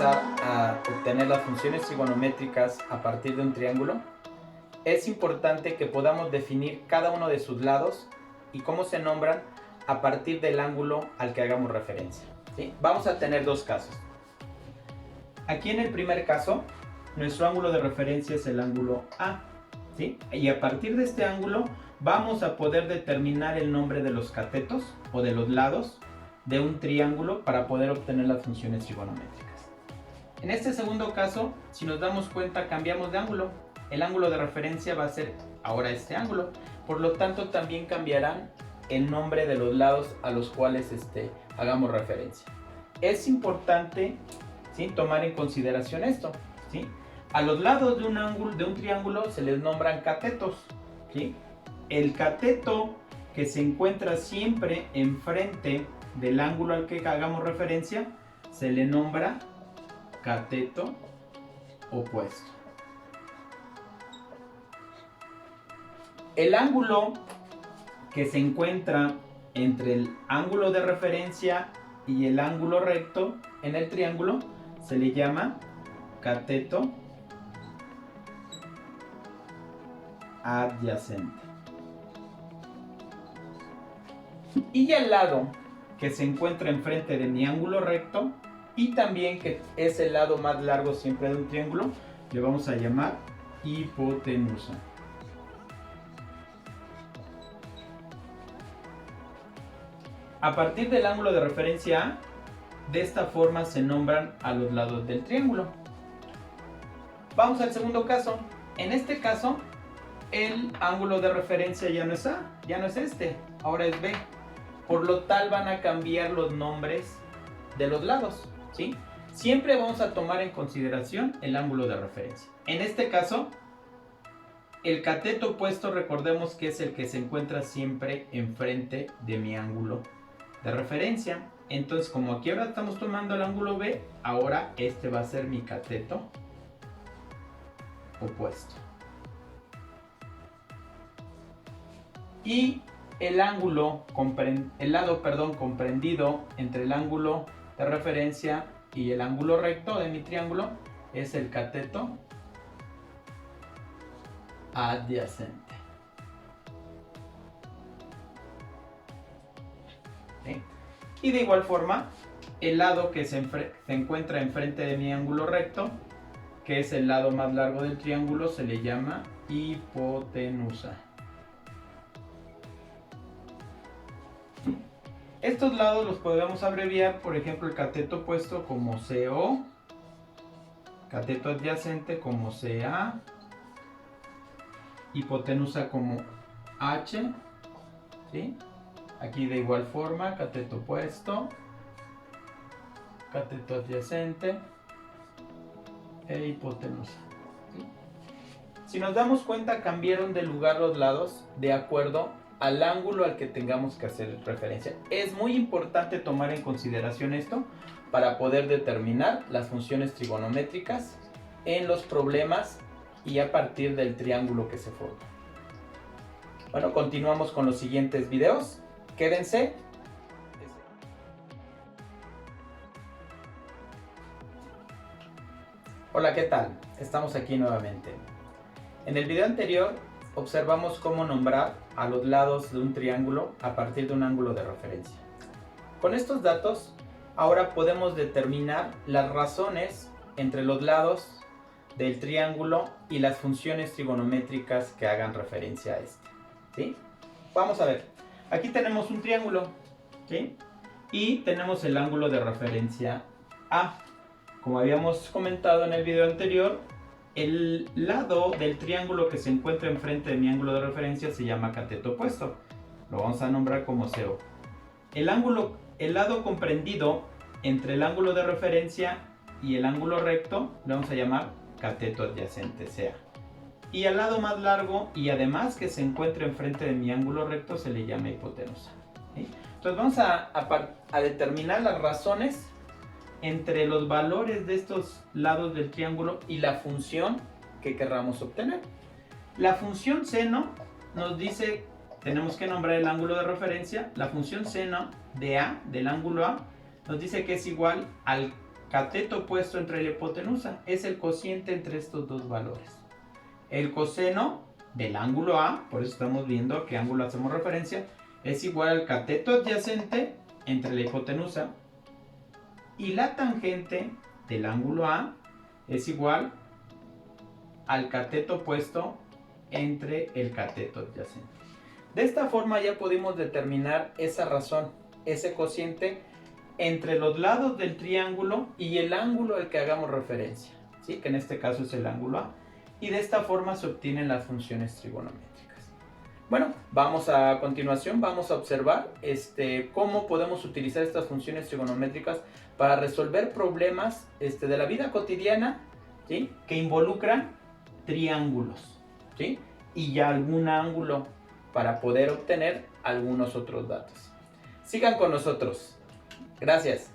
empezar a obtener las funciones trigonométricas a partir de un triángulo, es importante que podamos definir cada uno de sus lados y cómo se nombran a partir del ángulo al que hagamos referencia, ¿sí? Vamos a tener dos casos. Aquí en el primer caso, nuestro ángulo de referencia es el ángulo A, ¿sí? Y a partir de este ángulo vamos a poder determinar el nombre de los catetos o de los lados de un triángulo para poder obtener las funciones trigonométricas. En este segundo caso, si nos damos cuenta, cambiamos de ángulo. El ángulo de referencia va a ser ahora este ángulo. Por lo tanto, también cambiarán el nombre de los lados a los cuales hagamos referencia. Es importante, ¿sí?, tomar en consideración esto, ¿sí? A los lados de un triángulo se les nombran catetos, ¿sí? El cateto que se encuentra siempre enfrente del ángulo al que hagamos referencia se le nombra cateto opuesto. El ángulo que se encuentra entre el ángulo de referencia y el ángulo recto en el triángulo se le llama cateto adyacente. Y el lado que se encuentra enfrente de mi ángulo recto y también que es el lado más largo siempre de un triángulo, le vamos a llamar hipotenusa. A partir del ángulo de referencia A, de esta forma se nombran a los lados del triángulo. Vamos al segundo caso. En este caso, el ángulo de referencia ya no es A, ya no es este, ahora es B. Por lo tal van a cambiar los nombres de los lados, ¿sí? Siempre vamos a tomar en consideración el ángulo de referencia. En este caso, el cateto opuesto, recordemos que es el que se encuentra siempre enfrente de mi ángulo de referencia. Entonces, como aquí ahora estamos tomando el ángulo B, ahora este va a ser mi cateto opuesto. Y el lado comprendido entre el ángulo de referencia y el ángulo recto de mi triángulo es el cateto adyacente. ¿Sí? Y de igual forma, el lado que se encuentra enfrente de mi ángulo recto, que es el lado más largo del triángulo, se le llama hipotenusa. Estos lados los podemos abreviar, por ejemplo, el cateto opuesto como CO, cateto adyacente como CA, hipotenusa como H, ¿sí? Aquí de igual forma, cateto opuesto, cateto adyacente e hipotenusa, ¿sí? Si nos damos cuenta, cambiaron de lugar los lados de acuerdo al ángulo al que tengamos que hacer referencia. Es muy importante tomar en consideración esto para poder determinar las funciones trigonométricas en los problemas y a partir del triángulo que se forma. Bueno, continuamos con los siguientes videos. Quédense. Hola, ¿qué tal? Estamos aquí nuevamente. En el video anterior observamos cómo nombrar a los lados de un triángulo a partir de un ángulo de referencia. Con estos datos, ahora podemos determinar las razones entre los lados del triángulo y las funciones trigonométricas que hagan referencia a este, ¿sí? Vamos a ver. Aquí tenemos un triángulo, ¿sí? Y tenemos el ángulo de referencia A. Como habíamos comentado en el video anterior, el lado del triángulo que se encuentra enfrente de mi ángulo de referencia se llama cateto opuesto. Lo vamos a nombrar como CO. El lado comprendido entre el ángulo de referencia y el ángulo recto lo vamos a llamar cateto adyacente, CA. Y al lado más largo y además que se encuentra enfrente de mi ángulo recto se le llama hipotenusa, ¿sí? Entonces vamos a determinar las razones entre los valores de estos lados del triángulo y la función que querramos obtener. La función seno nos dice, tenemos que nombrar el ángulo de referencia. La función seno de A, del ángulo A, nos dice que es igual al cateto opuesto entre la hipotenusa. Es el cociente entre estos dos valores. El coseno del ángulo A, por eso estamos viendo a qué ángulo hacemos referencia, es igual al cateto adyacente entre la hipotenusa. Y la tangente del ángulo A es igual al cateto opuesto entre el cateto adyacente. De esta forma ya pudimos determinar esa razón, ese cociente entre los lados del triángulo y el ángulo al que hagamos referencia, ¿sí? Que en este caso es el ángulo A. Y de esta forma se obtienen las funciones trigonométricas. Bueno, a continuación vamos a observar cómo podemos utilizar estas funciones trigonométricas para resolver problemas de la vida cotidiana, ¿sí? Que involucran triángulos, ¿sí? Y ya algún ángulo para poder obtener algunos otros datos. Sigan con nosotros. Gracias.